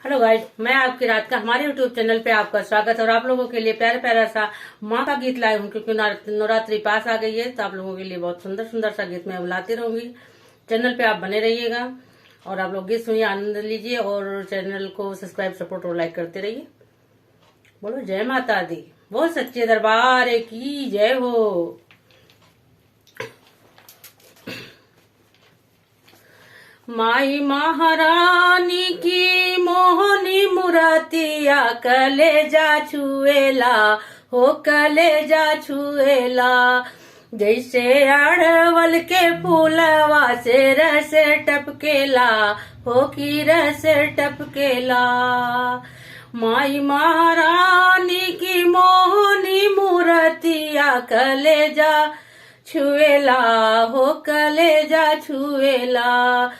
Hello guys, मैं आपकी रात का हमारे यूट्यूब चैनल पे आपका स्वागत है। और आप लोगों के लिए प्यारा प्यारा सा माँ का गीत लाई हूँ, क्योंकि नवरात्रि पास आ गई है। तो आप लोगों के लिए बहुत सुंदर सुंदर सा गीत मैं बुलाती रहूंगी। चैनल पे आप बने रहिएगा और आप लोग गीत सुनिए, आनंद लीजिए और चैनल को सब्सक्राइब, सपोर्ट और लाइक करते रहिए। बोलो जय माता दी, वो सच्चे दरबार की जय हो। माई महारानी की मोहनी मुरातिया कलेजा छुएला हो, कलेजा छुएला। जैसे अड़वल के फूलवा से रस टपकेला हो, की रस टपकेला। माई महारानी की मोहनी मुरातिया कलेजा छुएला हो, कलेजा छुएला।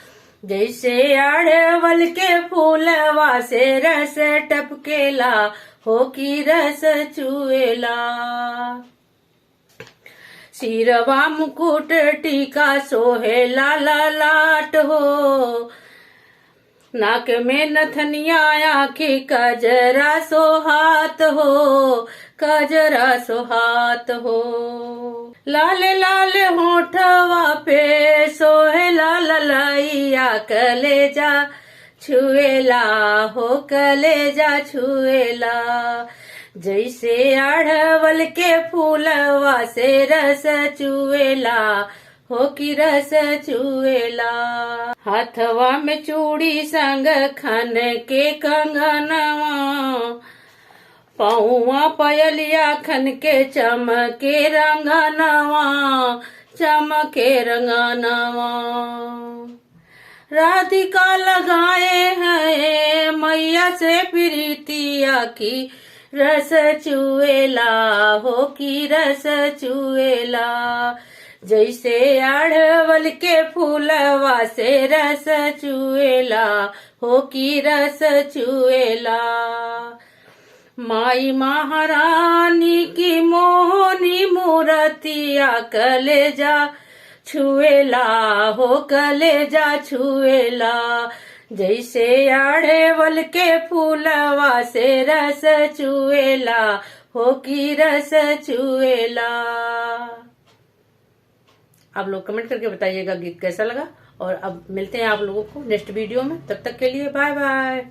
जैसे अड़वल के फूलवा से रस टपकेला हो, की रस चुएला। सिरवा मुकुट टीका सोहे लाला लाट हो, नाक में नथनिया आँखी कजरा सोहात हो, कजरा सोहात हो। लाल लाल होठवा पे सोहे लाल लैया कलेजा छुएला हो, कलेजा छुएला। जैसे अड़वल के फूलवा से रस चुएला हो, की रस चुएला। हाथवा में चूड़ी संग खन के कंगनवा, पौवा पयलिया खन के चमके रंगनवा, चमके रंगनवा। राधिका लगाए हैं मैया से प्रीतिया की रस चुएला हो, की रस चुएला। जैसे अड़वल के फूलवा से रस चुएला हो, की रस चुएला। माई महारानी की मोहनी मूर्तिया कलेजा छुएला हो, कलेजा छुएला। जैसे अड़वल के फूलवा से रस चुएला हो, की रस चुएला। आप लोग कमेंट करके बताइएगा गीत कैसा लगा। और अब मिलते हैं आप लोगों को नेक्स्ट वीडियो में। तब तक के लिए बाय बाय।